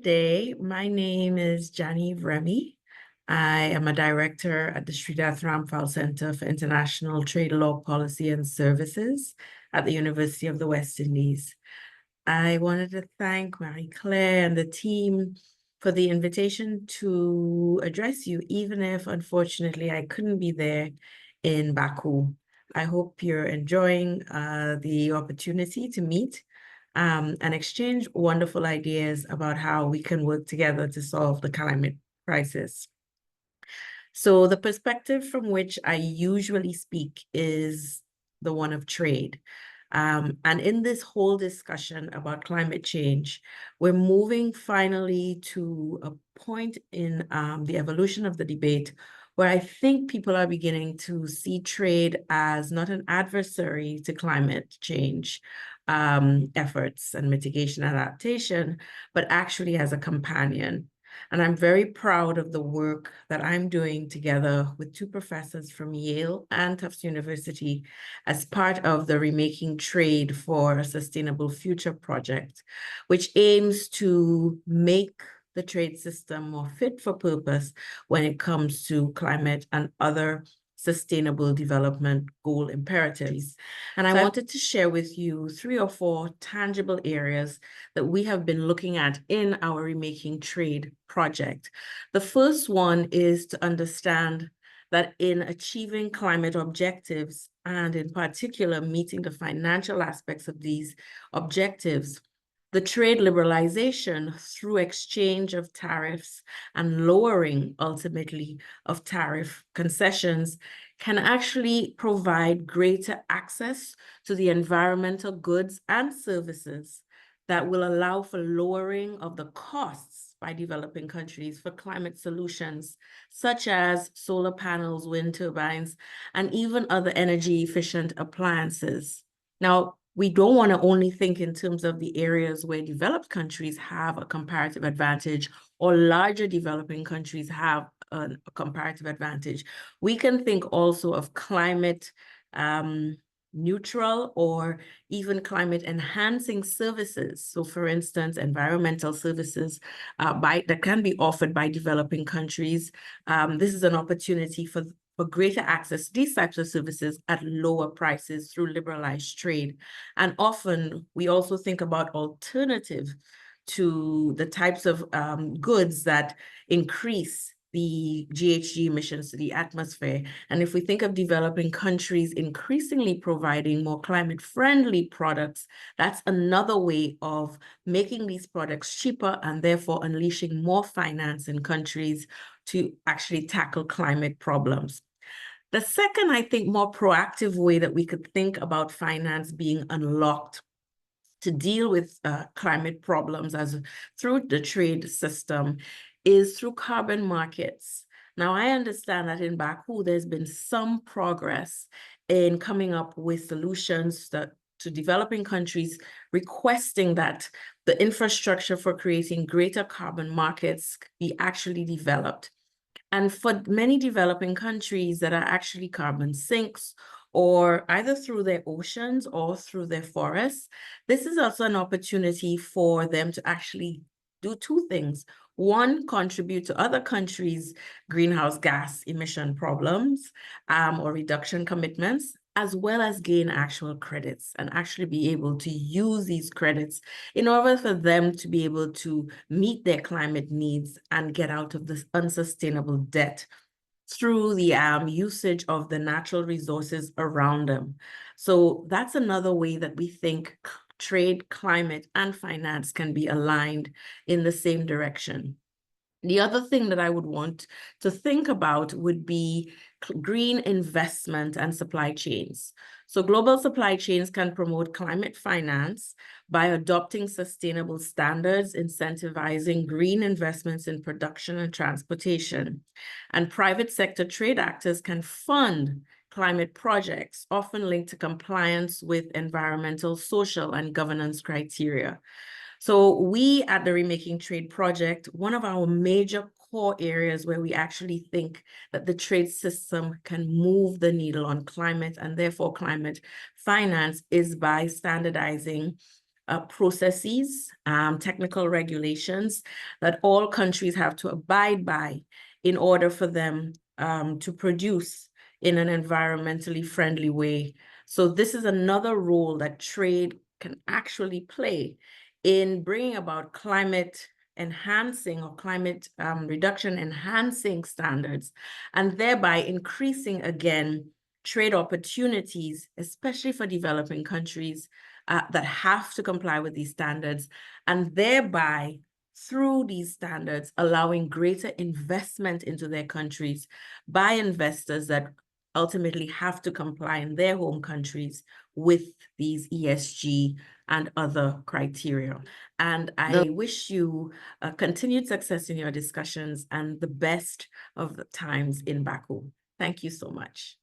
Good day. My name is Remy. I am a director at the Srinath Ramphal Center for International Trade Law Policy and Services at the University of the West Indies. I wanted to thank Marie Claire and the team for the invitation to address you, even if unfortunately I couldn't be there in Baku. I hope you're enjoying the opportunity to meet and exchange wonderful ideas about how we can work together to solve the climate crisis. So the perspective from which I usually speak is the one of trade. And in this whole discussion about climate change, we're moving finally to a point in the evolution of the debate where I think people are beginning to see trade as not an adversary to climate change efforts and mitigation adaptation, but actually as a companion. And I'm very proud of the work that I'm doing together with two professors from Yale and Tufts University as part of the Remaking Trade for a Sustainable Future project, which aims to make the trade system more fit for purpose when it comes to climate and other sustainable development goal imperatives. And I wanted to share with you 3 or 4 tangible areas that we have been looking at in our Remaking Trade project. The first one is to understand that in achieving climate objectives, and in particular meeting the financial aspects of these objectives, the trade liberalization through exchange of tariffs and lowering ultimately of tariff concessions can actually provide greater access to the environmental goods and services that will allow for lowering of the costs by developing countries for climate solutions, such as solar panels, wind turbines, and even other energy efficient appliances. Now, we don't want to only think in terms of the areas where developed countries have a comparative advantage or larger developing countries have a comparative advantage. We can think also of climate neutral or even climate enhancing services. So for instance, environmental services that can be offered by developing countries. This is an opportunity for greater access to these types of services at lower prices through liberalized trade. And often we also think about alternatives to the types of goods that increase the GHG emissions to the atmosphere. And if we think of developing countries increasingly providing more climate-friendly products, that's another way of making these products cheaper and therefore unleashing more finance in countries to actually tackle climate problems. The second, I think, more proactive way that we could think about finance being unlocked to deal with climate problems through the trade system is through carbon markets. Now, I understand that in Baku, there's been some progress in coming up with solutions to developing countries requesting that the infrastructure for creating greater carbon markets be actually developed. And for many developing countries that are actually carbon sinks, or either through their oceans or through their forests, this is also an opportunity for them to actually do 2 things. One, contribute to other countries' greenhouse gas emission problems or reduction commitments, as well as gain actual credits and actually be able to use these credits in order for them to be able to meet their climate needs and get out of this unsustainable debt through the usage of the natural resources around them. So that's another way that we think trade, climate, and finance can be aligned in the same direction. The other thing that I would want to think about would be green investment and supply chains. So global supply chains can promote climate finance by adopting sustainable standards, incentivizing green investments in production and transportation. And private sector trade actors can fund climate projects, often linked to compliance with environmental, social, and governance criteria. So we at the Remaking Trade Project, one of our major core areas where we actually think that the trade system can move the needle on climate and therefore climate finance is by standardizing processes, technical regulations that all countries have to abide by in order for them to produce in an environmentally friendly way. So this is another role that trade can actually play in bringing about climate enhancing or climate reduction enhancing standards, and thereby increasing again trade opportunities, especially for developing countries that have to comply with these standards, and thereby through these standards allowing greater investment into their countries by investors that ultimately have to comply in their home countries with these ESG and other criteria. And I wish you continued success in your discussions and the best of the times in Baku. Thank you so much.